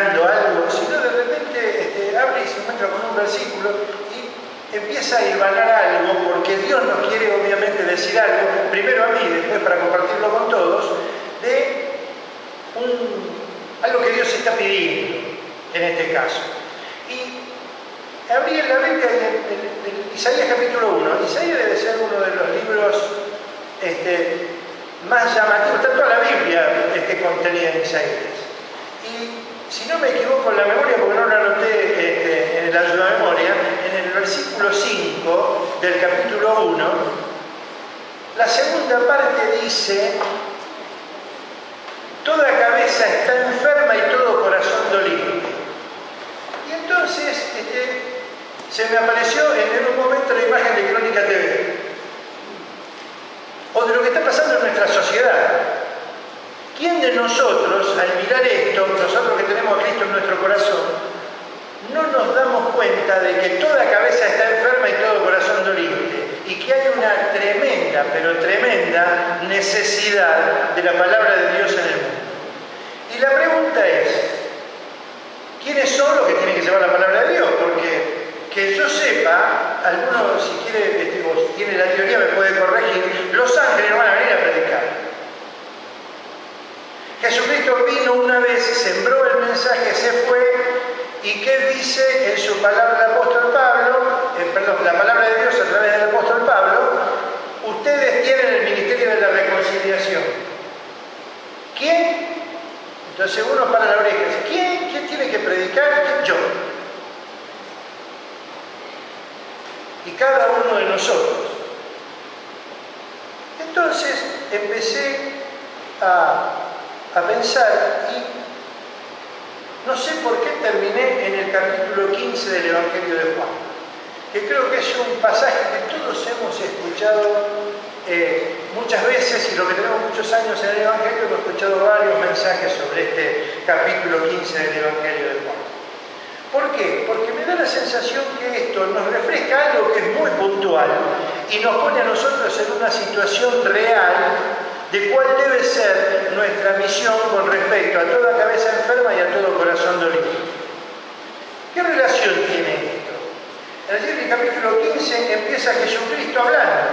mirando algo, sino de repente abre y se encuentra con un versículo y empieza a hilvanar algo, porque Dios nos quiere obviamente decir algo, primero a mí, después para compartirlo con todos, de algo que Dios está pidiendo en este caso. Y abrí en la Biblia en Isaías capítulo 1. Isaías debe ser uno de los libros más llamativos, está toda la Biblia contenida en Isaías. Y si no me equivoco en la memoria, porque no lo anoté en el ayuda de memoria, en el versículo 5 del capítulo 1, la segunda parte dice: toda cabeza está enferma y todo corazón doliente. Y entonces se me apareció en un momento la imagen de Crónica TV, o de lo que está pasando en nuestra sociedad. ¿Quién de nosotros, al mirar esto, nosotros que tenemos a Cristo en nuestro corazón, no nos damos cuenta de que toda cabeza está enferma y todo corazón doliente? Y que hay una tremenda, pero tremenda necesidad de la palabra de Dios en el mundo. Y la pregunta es: ¿quiénes son los que tienen que llevar la palabra de Dios? Porque que yo sepa, alguno si quiere, o tiene la teoría me puede corregir, los ángeles no van a venir a predicar. Jesucristo vino una vez, sembró el mensaje, se fue, y ¿qué dice en su palabra el apóstol Pablo? La palabra de Dios a través del apóstol Pablo: ustedes tienen el ministerio de la reconciliación. ¿Quién? Entonces uno para la oreja y dice: ¿Quién tiene que predicar? Yo. Y cada uno de nosotros. Entonces empecé a pensar y no sé por qué terminé en el capítulo 15 del Evangelio de Juan, que creo que es un pasaje que todos hemos escuchado muchas veces, y lo que tenemos muchos años en el Evangelio hemos escuchado varios mensajes sobre este capítulo 15 del Evangelio de Juan. ¿Por qué? Porque me da la sensación que esto nos refleja algo que es muy puntual y nos pone a nosotros en una situación real de cuál debe ser nuestra misión con respecto a toda cabeza enferma y a todo corazón dolido. ¿Qué relación tiene esto? En el capítulo 15 empieza Jesucristo hablando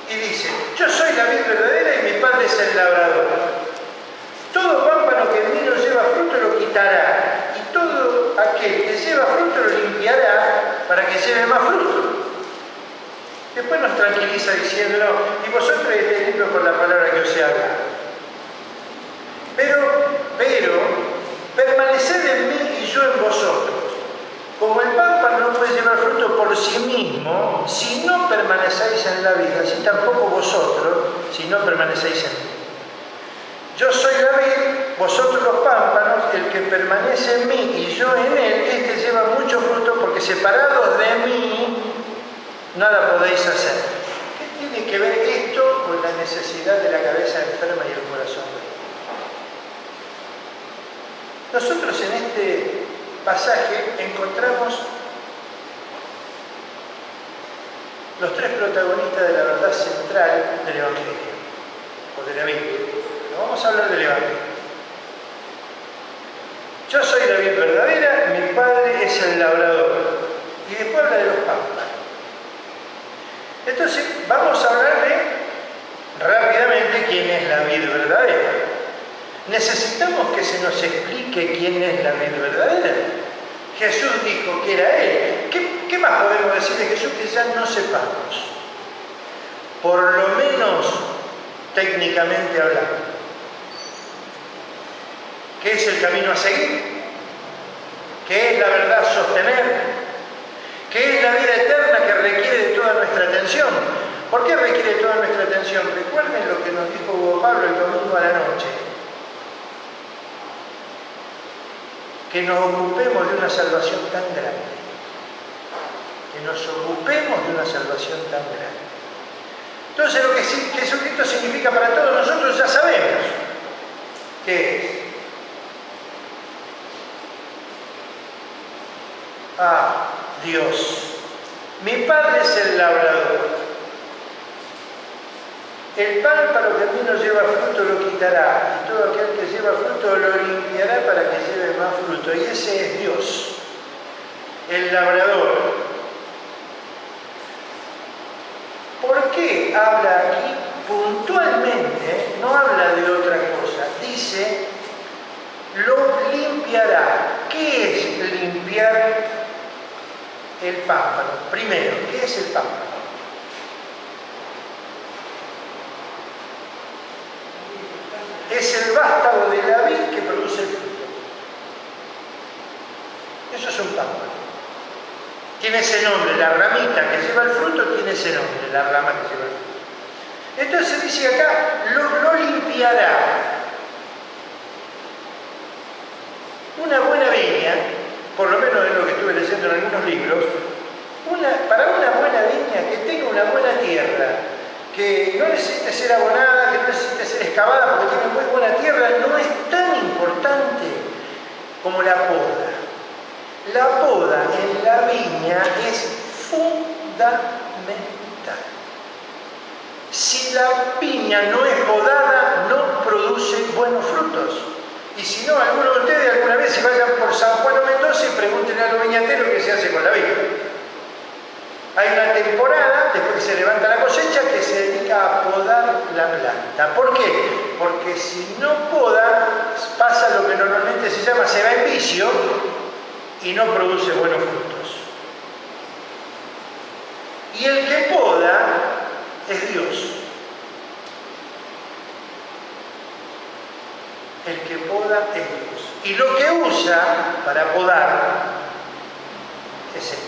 y dice: yo soy la vid verdadera y mi Padre es el labrador. Todo pámpano que en mí no lleva fruto lo quitará, y todo aquel que lleva fruto lo limpiará para que lleve más fruto. Después nos tranquiliza diciendo: y vosotros estáis limpios por la palabra que os he hablado. Pero permaneced en mí y yo en vosotros. Como el pámpano no puede llevar fruto por sí mismo, si no permanecéis en la vida, así tampoco vosotros, si no permanecéis en mí. Yo soy la vid, vosotros los pámpanos, el que permanece en mí y yo en él, este lleva mucho fruto, porque separados de mí nada podéis hacer. ¿Qué tiene que ver esto con la necesidad de la cabeza enferma y el corazón doliente? Nosotros en este pasaje encontramos los tres protagonistas de la verdad central del Evangelio, o de la Biblia. Pero vamos a hablar del Evangelio. Yo soy la vid verdadera, mi Padre es el labrador. Y después habla de los pámpanos. Entonces, vamos a hablar rápidamente quién es la vid verdadera. Necesitamos que se nos explique quién es la vid verdadera. Jesús dijo que era Él. ¿Qué más podemos decir de Jesús que ya no sepamos? Por lo menos técnicamente hablando. ¿Qué es el camino a seguir? ¿Qué es la verdad a sostener? ¿Qué es la vida eterna que requiere de toda nuestra atención? ¿Por qué requiere de toda nuestra atención? Recuerden lo que nos dijo Hugo Pablo el domingo a la noche. Que nos ocupemos de una salvación tan grande. Que nos ocupemos de una salvación tan grande. Entonces lo que Jesucristo significa para todos nosotros ya sabemos. ¿Qué es? Dios. Mi Padre es el labrador. El pámpano que en mí no lleva fruto lo quitará, todo aquel que lleva fruto lo limpiará para que lleve más fruto. Y ese es Dios, el labrador. ¿Por qué habla aquí puntualmente? No habla de otra cosa. Dice, lo limpiará. ¿Qué es limpiar el pámpano? Primero, ¿qué es el pámpano? Es el vástago de la vid que produce el fruto. Eso es un pámpano. Tiene ese nombre, la ramita que lleva el fruto tiene ese nombre, la rama que lleva el fruto. Entonces dice acá, lo limpiará. Una buena viña, por lo menos es lo que estuve leyendo en algunos libros, para una buena viña que tenga una buena tierra, que no necesite ser abonada, que no necesite ser excavada porque tiene muy buena tierra, no es tan importante como la poda. La poda en la viña es fundamental. Si la viña no es podada, no produce buenos frutos. Y si no, alguno de ustedes alguna vez se vayan por San Juan o Mendoza y pregunten a los viñateros qué se hace con la viña. Hay una temporada, después que se levanta la cosecha, que se dedica a podar la planta. ¿Por qué? Porque si no poda, pasa lo que normalmente se llama, se va en vicio y no produce buenos frutos. Y el que poda es Dios. El que poda es Dios. Y lo que usa para podar es Él.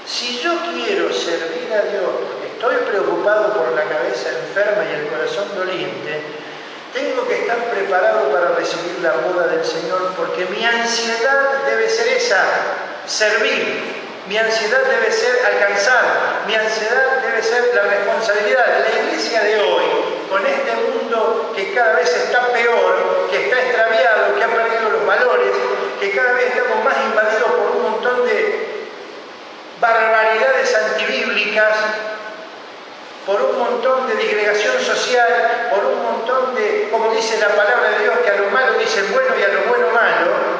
Si yo quiero servir a Dios porque estoy preocupado por la cabeza enferma y el corazón doliente, tengo que estar preparado para recibir la poda del Señor, porque mi ansiedad debe ser esa, servir. Mi ansiedad debe ser alcanzar. Mi ansiedad debe ser la responsabilidad. La iglesia de hoy, con este mundo que cada vez está peor, que está extraviado, que ha perdido los valores, que cada vez estamos más invadidos por un montón de barbaridades antibíblicas, por un montón de disgregación social, por un montón de, como dice la palabra de Dios, que a lo malo dicen bueno y a lo bueno malo.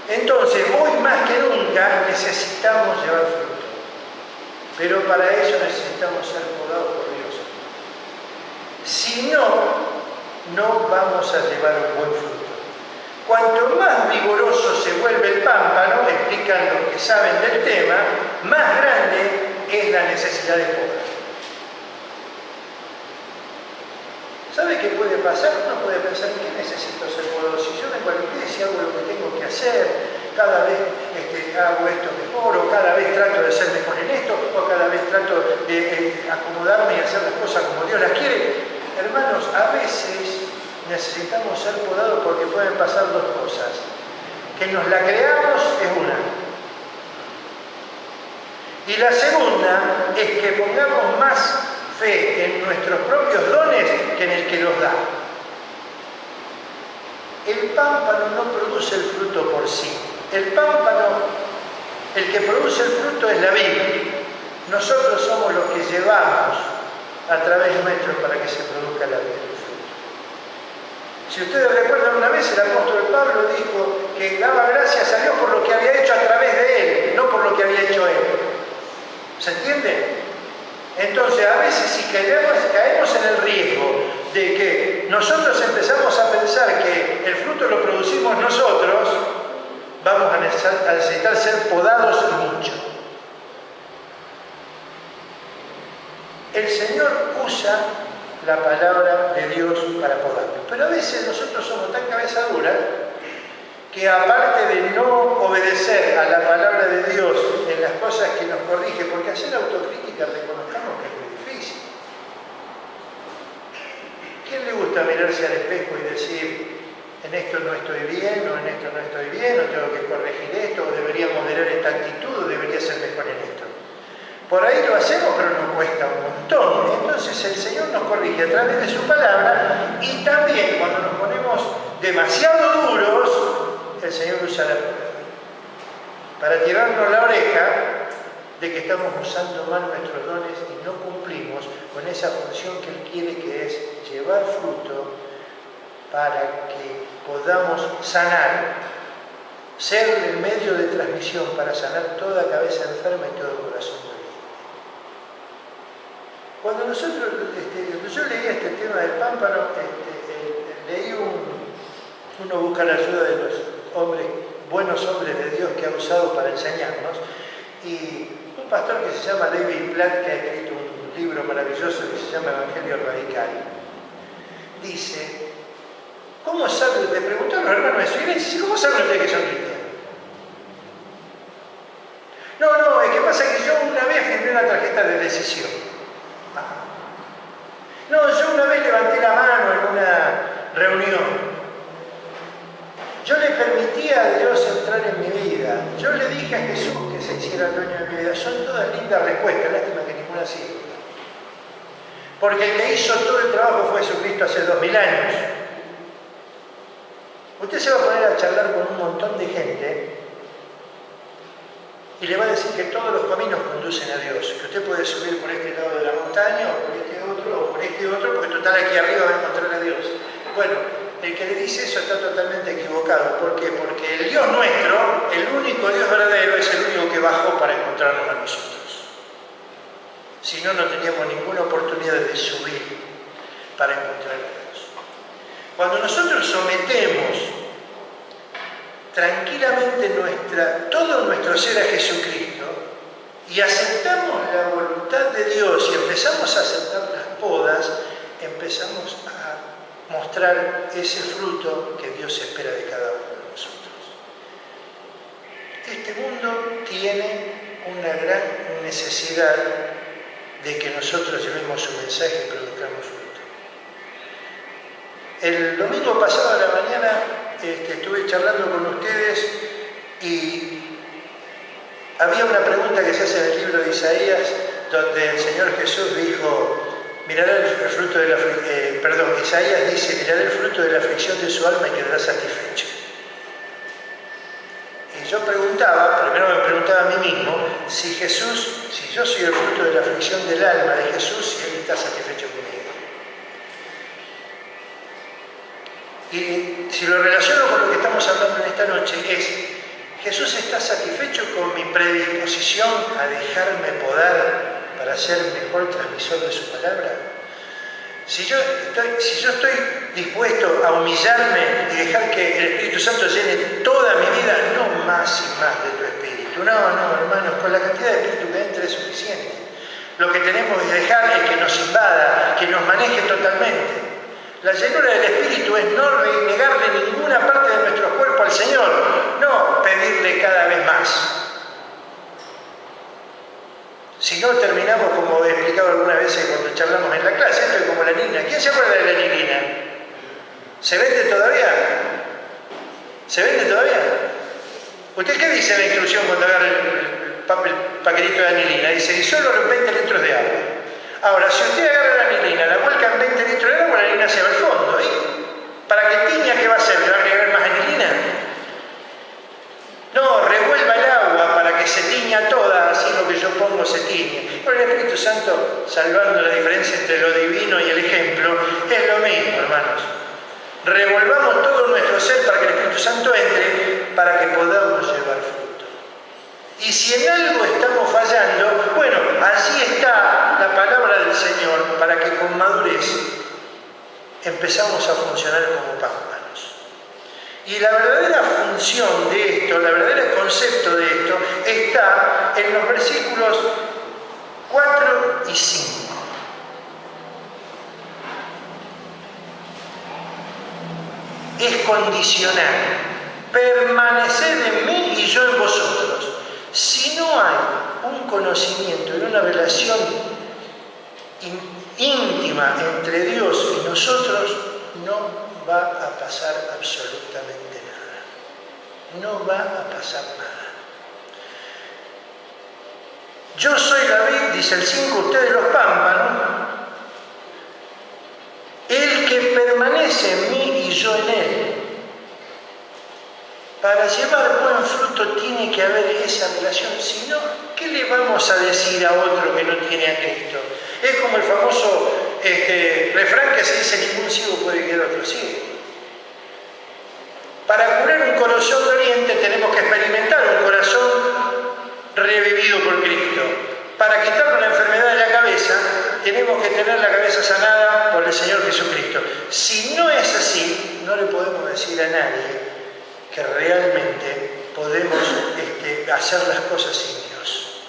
Entonces, hoy más que nunca necesitamos llevar fruto. Pero para eso necesitamos ser podados por Dios. Si no, no vamos a llevar un buen fruto. Cuanto más vigoroso se vuelve el pámpano, explican los que saben del tema, más grande es la necesidad de poda. ¿Sabe qué puede pasar? Uno puede pensar, ¿qué necesito ser podado? Si yo vengo a la iglesia, hago lo que tengo que hacer, cada vez hago esto mejor, o cada vez trato de ser mejor en esto, o cada vez trato de acomodarme y hacer las cosas como Dios las quiere. Hermanos, a veces necesitamos ser podados porque pueden pasar dos cosas. Que nos la creamos es una. Y la segunda es que pongamos más fe en nuestros propios dones que en el que los da. El pámpano no produce el fruto por sí. El pámpano, el que produce el fruto es la vid. Nosotros somos los que llevamos a través nuestro para que se produzca la vid. Si ustedes recuerdan, una vez el apóstol Pablo dijo que daba gracias a Dios por lo que había hecho a través de él, no por lo que había hecho él. ¿Se entiende? Entonces, a veces si caemos en el riesgo de que nosotros empezamos a pensar que el fruto lo producimos nosotros, vamos a necesitar ser podados mucho. El Señor usa la palabra de Dios para podarnos. Pero a veces nosotros somos tan cabeza dura que aparte de no obedecer a la palabra de Dios en las cosas que nos corrige, porque hacer autocrítica reconozcamos que es muy difícil. ¿Quién le gusta mirarse al espejo y decir, en esto no estoy bien, o en esto no estoy bien, o tengo que corregir esto, o debería moderar esta actitud, o debería ser mejor en esto? Por ahí lo hacemos, pero nos cuesta un montón. Entonces el Señor nos corrige a través de su palabra, y también cuando nos ponemos demasiado duros, el Señor usa la prueba para tirarnos la oreja de que estamos usando mal nuestros dones y no cumplimos con esa función que Él quiere, que es llevar fruto para que podamos sanar, ser el medio de transmisión para sanar toda cabeza enferma y todo corazón doliente. Cuando yo leí este tema del pámpano, leí uno busca la ayuda de los buenos hombres de Dios que ha usado para enseñarnos, y un pastor que se llama David Platt, que ha escrito un libro maravilloso que se llama Evangelio Radical, dice: ¿cómo saben? Le preguntó a los hermanos de su iglesia, ¿cómo saben ustedes que son cristianos? No, es que pasa que yo una vez firmé una tarjeta de decisión. No, yo una vez levanté la mano en una reunión. Yo le permití a Dios entrar en mi vida. Yo le dije a Jesús que se hiciera el dueño de mi vida. Son todas lindas respuestas, lástima que ninguna sirve. Porque el que hizo todo el trabajo fue Jesucristo hace 2000 años. Usted se va a poner a charlar con un montón de gente y le va a decir que todos los caminos conducen a Dios, que usted puede subir por este lado de la montaña o por este otro, porque total aquí arriba va a encontrar a Dios. Bueno, el que le dice eso está totalmente equivocado. ¿Por qué? Porque el Dios nuestro, el único Dios verdadero, es el único que bajó para encontrarnos a nosotros. Si no, no teníamos ninguna oportunidad de subir para encontrar a Dios. Cuando nosotros sometemos tranquilamente todo nuestro ser a Jesucristo y aceptamos la voluntad de Dios y empezamos a aceptar las podas, empezamos a mostrar ese fruto que Dios espera de cada uno de nosotros. Este mundo tiene una gran necesidad de que nosotros llevemos su mensaje y produzcamos fruto. El domingo pasado a la mañana estuve charlando con ustedes y había una pregunta que se hace en el libro de Isaías, donde el Señor Jesús dijo: mirará el fruto de la Isaías dice: mirará el fruto de la aflicción de su alma y quedará satisfecho. Y yo primero me preguntaba a mí mismo, si yo soy el fruto de la aflicción del alma de Jesús, si Él está satisfecho conmigo. Y si lo relaciono con lo que estamos hablando en esta noche, ¿Jesús está satisfecho con mi predisposición a dejarme podar para ser mejor transmisor de su palabra? Si yo estoy dispuesto a humillarme y dejar que el Espíritu Santo llene toda mi vida, no más y más de tu Espíritu. No, hermanos, con la cantidad de Espíritu que entre es suficiente. Lo que tenemos que dejar es que nos invada, que nos maneje totalmente. La llenura del Espíritu es no negarle ninguna parte de nuestro cuerpo al Señor, no pedirle cada vez más. Si no, terminamos, como he explicado algunas veces cuando charlamos en la clase, esto es como la anilina. ¿Quién se acuerda de la anilina? ¿Se vende todavía? ¿Se vende todavía? ¿Usted qué dice en la instrucción cuando agarra el paquetito de anilina? Dice: y solo 20 litros de agua. Ahora, si usted agarra la anilina, la vuelca en 20 litros de agua, la anilina se va al fondo. ¿Para que tiña, qué va a hacer? ¿Le va a agregar más anilina? No, revuelva el agua para que se tiña toda, así lo que yo pongo se tiñe. Por el Espíritu Santo, salvando la diferencia entre lo divino y el ejemplo, es lo mismo, hermanos. Revolvamos todo nuestro ser para que el Espíritu Santo entre, para que podamos llevar fruto. Y si en algo estamos fallando, bueno, allí está la palabra del Señor para que con madurez empezamos a funcionar como pámpanos. Y la verdadera función de esto, el verdadero concepto de esto, está en los versículos 4 y 5. Es condicional. Permaneced en mí y yo en vosotros. Si no hay un conocimiento y una relación íntima entre Dios y nosotros, no va a pasar absolutamente nada. No va a pasar nada. Yo soy la vid, dice el 5, ustedes los pámpanos. El que permanece en mí y yo en él. Para llevar buen fruto tiene que haber esa relación, si no, ¿qué le vamos a decir a otro que no tiene a Cristo? Es como el famoso refrán que se dice: ningún ciego puede guiar a otro ciego. Para curar un corazón doliente tenemos que experimentar un corazón revivido por Cristo. Para quitarnos la enfermedad de la cabeza tenemos que tener la cabeza sanada por el Señor Jesucristo. Si no es así, no le podemos decir a nadie que realmente podemos hacer las cosas sin Dios.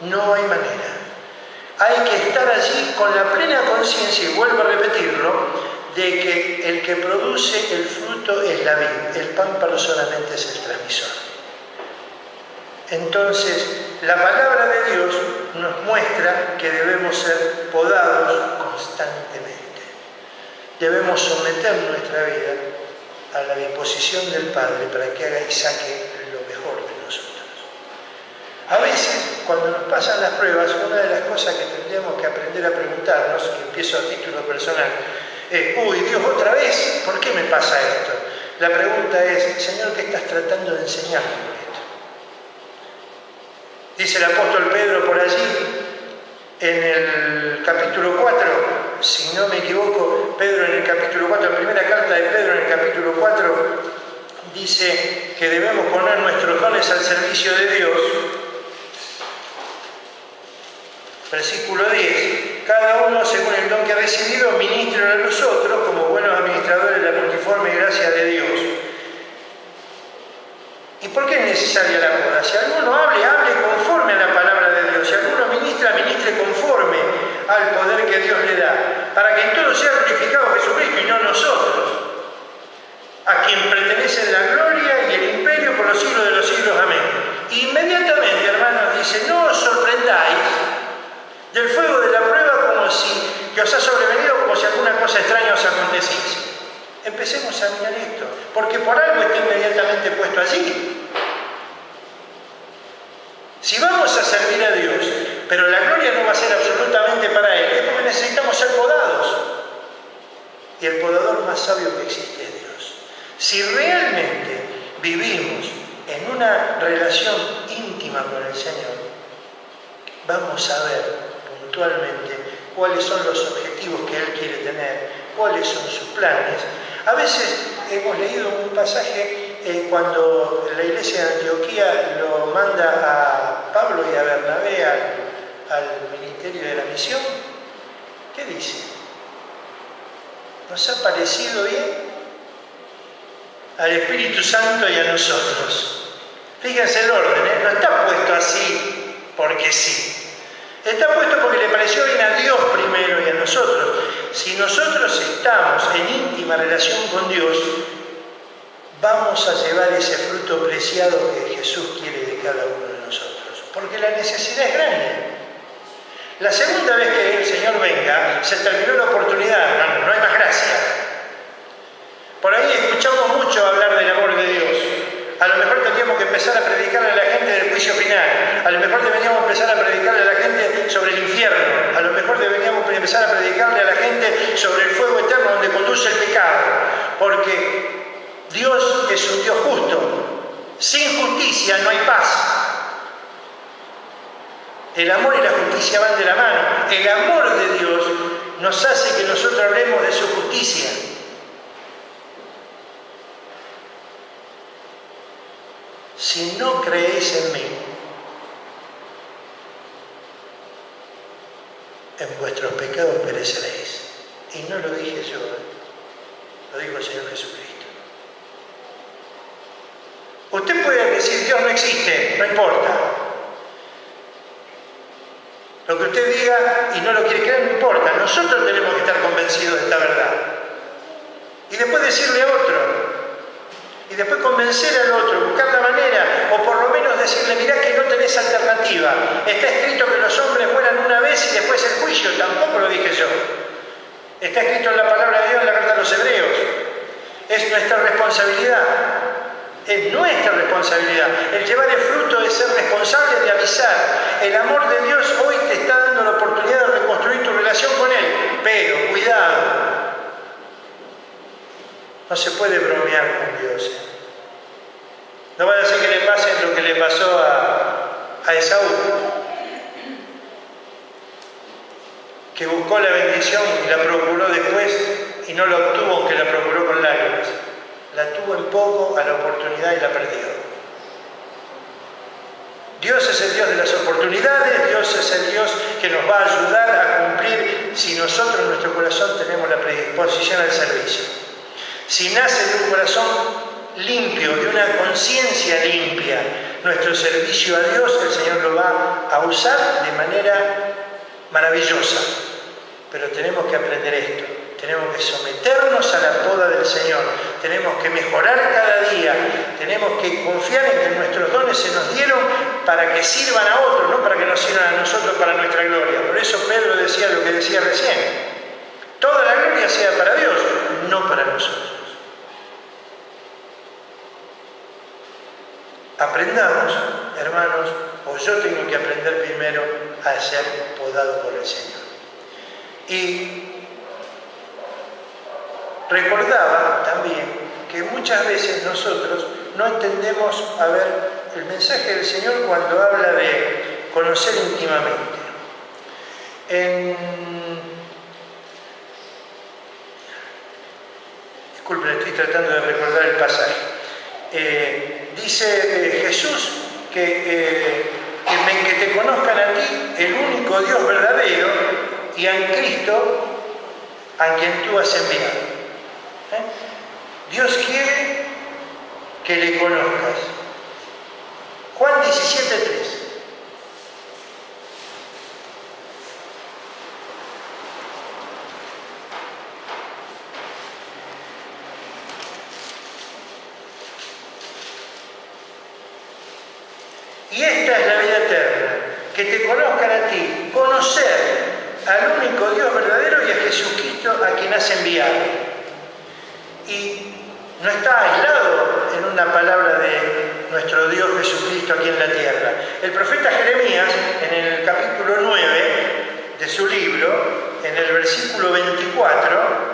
No hay manera. Hay que estar allí con la plena conciencia, y vuelvo a repetirlo, de que el que produce el fruto es la vid, el pámpano solamente es el transmisor. Entonces, la palabra de Dios nos muestra que debemos ser podados constantemente. Debemos someter nuestra vida a la disposición del Padre para que haga y saque lo mejor de nosotros. A veces, cuando nos pasan las pruebas, una de las cosas que tendríamos que aprender a preguntarnos, que empiezo a título personal, es: uy, Dios, ¿otra vez? ¿Por qué me pasa esto? La pregunta es: Señor, ¿qué estás tratando de enseñarme con esto? Dice el apóstol Pedro por allí, en el capítulo 4, si no me equivoco, Pedro en el capítulo 4, la primera carta de Pedro en el capítulo 4, dice que debemos poner nuestros dones al servicio de Dios. Versículo 10. Cada uno, según el don que ha recibido, ministre a los otros como buenos administradores de la multiforme gracia de Dios. ¿Y por qué es necesaria la poda? Si alguno hable conforme a la palabra de Dios. Si alguno ministre conforme al poder que Dios le da. Para que en todo sea glorificado Jesucristo y no nosotros. A quien pertenece la gloria y el imperio por los siglos de los siglos. Amén. Inmediatamente, hermanos, dice: no os sorprendáis del fuego de la prueba que os ha sobrevenido como si alguna cosa extraña os aconteciese. Empecemos a mirar esto, porque por algo está inmediatamente puesto allí. Si vamos a servir a Dios, pero la gloria no va a ser absolutamente para Él, es porque necesitamos ser podados. Y el podador más sabio que existe es Dios. Si realmente vivimos en una relación íntima con el Señor, vamos a ver puntualmente cuáles son los objetivos que Él quiere tener, cuáles son sus planes. A veces hemos leído un pasaje cuando la iglesia de Antioquía lo manda a Pablo y a Bernabé al ministerio de la misión. ¿Qué dice? ¿Nos ha parecido bien? Al Espíritu Santo y a nosotros. Fíjense el orden, no está puesto así porque sí. Está puesto porque le pareció bien a Dios primero y a nosotros. Si nosotros estamos en íntima relación con Dios, vamos a llevar ese fruto preciado que Jesús quiere de cada uno de nosotros. Porque la necesidad es grande. La segunda vez que el Señor venga, se terminó la oportunidad, hermano, no hay más gracia. Por ahí escuchamos mucho hablar del amor de Dios. A lo mejor tendríamos que empezar a predicarle a la gente del juicio final. A lo mejor deberíamos empezar a predicarle a la gente sobre el infierno. A lo mejor deberíamos empezar a predicarle a la gente sobre el fuego eterno donde conduce el pecado. Porque Dios es un Dios justo. Sin justicia no hay paz. El amor y la justicia van de la mano. El amor de Dios nos hace que nosotros hablemos de su justicia. Si no creéis en mí, en vuestros pecados pereceréis. Y no lo dije yo, lo dijo el Señor Jesucristo. Usted puede decir: Dios no existe, no importa. Lo que usted diga y no lo quiere creer, no importa. Nosotros tenemos que estar convencidos de esta verdad. Y después decirle a otro. Y después convencer al otro, buscar la manera, o por lo menos decirle: mirá que no tenés alternativa. Está escrito que los hombres mueran una vez y después el juicio. Tampoco lo dije yo. Está escrito en la palabra de Dios, en la carta a los Hebreos. Es nuestra responsabilidad. Es nuestra responsabilidad. El llevar el fruto es ser responsable de avisar. El amor de Dios hoy te está dando la oportunidad de reconstruir tu relación con Él. Pero, cuidado. No se puede bromear con Dios. No vaya a ser que le pase lo que le pasó a Esaú, que buscó la bendición y la procuró después y no la obtuvo, aunque la procuró con lágrimas. La tuvo en poco a la oportunidad y la perdió. Dios es el Dios de las oportunidades, Dios es el Dios que nos va a ayudar a cumplir si nosotros en nuestro corazón tenemos la predisposición al servicio. Si nace de un corazón limpio, de una conciencia limpia, nuestro servicio a Dios, el Señor lo va a usar de manera maravillosa. Pero tenemos que aprender esto, tenemos que someternos a la poda del Señor, tenemos que mejorar cada día, tenemos que confiar en que nuestros dones se nos dieron para que sirvan a otros, no para que nos sirvan a nosotros para nuestra gloria. Por eso Pedro decía lo que decía recién: toda la gloria sea para Dios, no para nosotros. Aprendamos, hermanos, o yo tengo que aprender primero a ser podado por el Señor. Y recordaba también que muchas veces nosotros no entendemos, el mensaje del Señor cuando habla de conocer íntimamente. Disculpen, estoy tratando de recordar el pasaje. Dice Jesús que te conozcan a ti, el único Dios verdadero, y a Cristo, a quien tú has enviado. Dios quiere que le conozcas. Juan 17:3. Y esta es la vida eterna, que te conozcan a ti, conocer al único Dios verdadero y a Jesucristo a quien has enviado. Y no está aislado en una palabra de nuestro Dios Jesucristo aquí en la tierra. El profeta Jeremías, en el capítulo 9 de su libro, en el versículo 24,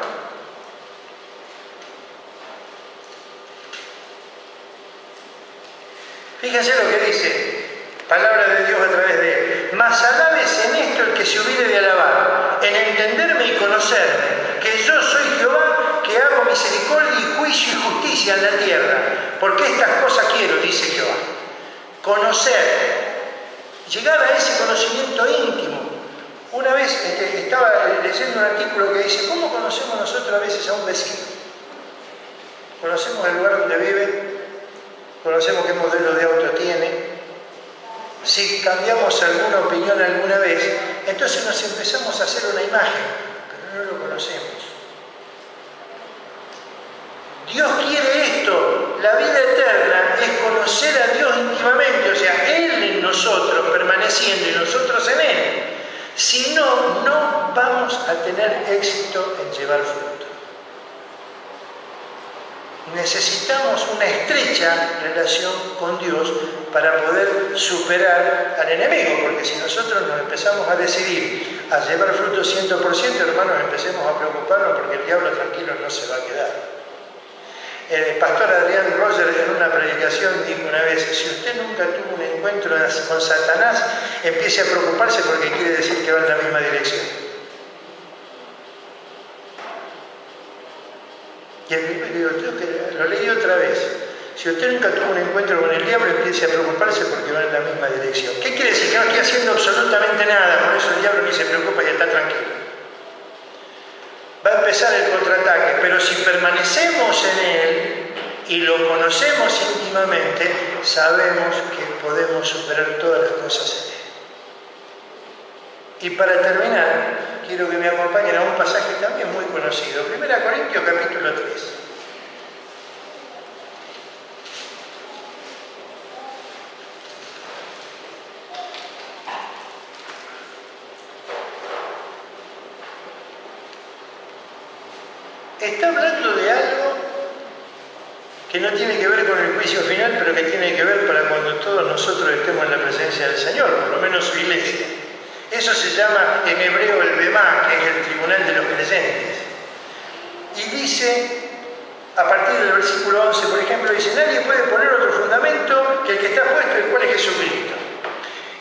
fíjense lo que dice, palabra de Dios a través de él: mas alabes en esto el que se hubiere de alabar, en entenderme y conocerme, que yo soy Jehová, que hago misericordia y juicio y justicia en la tierra, porque estas cosas quiero, dice Jehová. Conocer, llegar a ese conocimiento íntimo. Una vez estaba leyendo un artículo que dice: ¿cómo conocemos nosotros a veces a un vecino? Conocemos el lugar donde vive, conocemos qué modelo de auto tiene. Si cambiamos alguna opinión alguna vez, entonces nos empezamos a hacer una imagen, pero no lo conocemos. Dios quiere esto, la vida eterna es conocer a Dios íntimamente, o sea, Él en nosotros, permaneciendo y nosotros en Él. Si no, no vamos a tener éxito en llevar fruto. Necesitamos una estrecha relación con Dios para poder superar al enemigo, porque si nosotros nos empezamos a decidir a llevar fruto 100%, hermanos, empecemos a preocuparnos porque el diablo tranquilo no se va a quedar. El pastor Adrián Roger en una predicación dijo una vez: si usted nunca tuvo un encuentro con Satanás, empiece a preocuparse porque quiere decir que va en la misma dirección. Y el libro, lo leí otra vez: si usted nunca tuvo un encuentro con el diablo, empiece a preocuparse porque va en la misma dirección. ¿Qué quiere decir? Que no estoy haciendo absolutamente nada, por eso el diablo ni se preocupa y está tranquilo. Va a empezar el contraataque, pero si permanecemos en Él y lo conocemos íntimamente, sabemos que podemos superar todas las cosas en Él. Y para terminar, quiero que me acompañen a un pasaje también muy conocido, 1 Corintios capítulo 3. Está hablando de algo que no tiene que ver con el juicio final, pero que tiene que ver para cuando todos nosotros estemos en la presencia del Señor, por lo menos su iglesia. Eso se llama en hebreo el Bemá, que es el tribunal de los creyentes. Y dice a partir del versículo 11, por ejemplo, dice: nadie puede poner otro fundamento que el que está puesto, el cual es Jesucristo.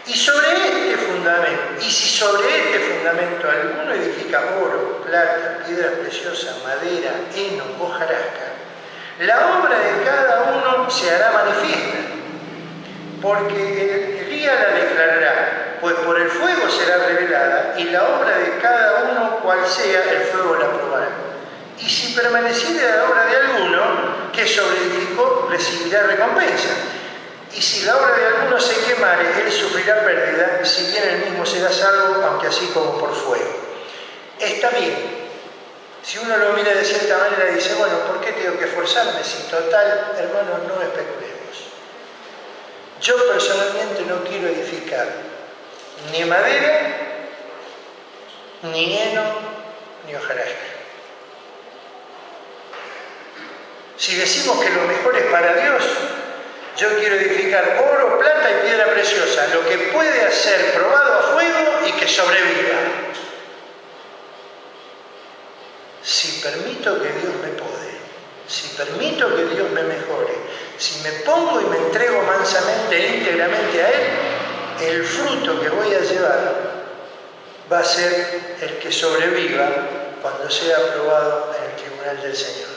Y sobre este fundamento, y si sobre este fundamento alguno edifica oro, plata, piedra preciosa, madera, heno, hojarasca, la obra de cada uno se hará manifiesta, porque el día la declarará, pues por el fuego será revelada, y la obra de cada uno, cual sea, el fuego la probará. Y si permaneciere la obra de alguno que sobreedificó, recibirá recompensa. Y si la obra de alguno se quemare, él sufrirá pérdida, si bien él mismo será salvo, aunque así como por fuego. Está bien. Si uno lo mira de cierta manera, dice: bueno, ¿por qué tengo que esforzarme? Si total, hermanos, no especulemos. Yo personalmente no quiero edificar ni madera, ni heno, ni hojarasca. Si decimos que lo mejor es para Dios, yo quiero edificar oro, plata y piedra preciosa, lo que puede ser probado a fuego y que sobreviva. Si permito que Dios me pode, si permito que Dios me mejore, si me pongo y me entrego mansamente e íntegramente a Él, el fruto que voy a llevar va a ser el que sobreviva cuando sea aprobado en el tribunal del Señor.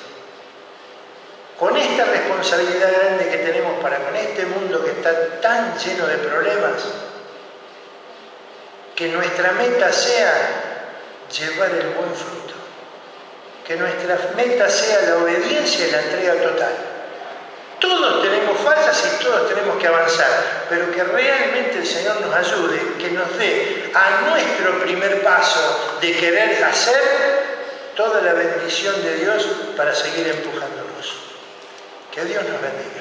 Con esta responsabilidad grande que tenemos para con este mundo que está tan lleno de problemas, que nuestra meta sea llevar el buen fruto, que nuestra meta sea la obediencia y la entrega total. Todos tenemos fallas y todos tenemos que avanzar, pero que realmente el Señor nos ayude, que nos dé a nuestro primer paso de querer hacer toda la bendición de Dios para seguir empujándonos. Que Dios nos bendiga.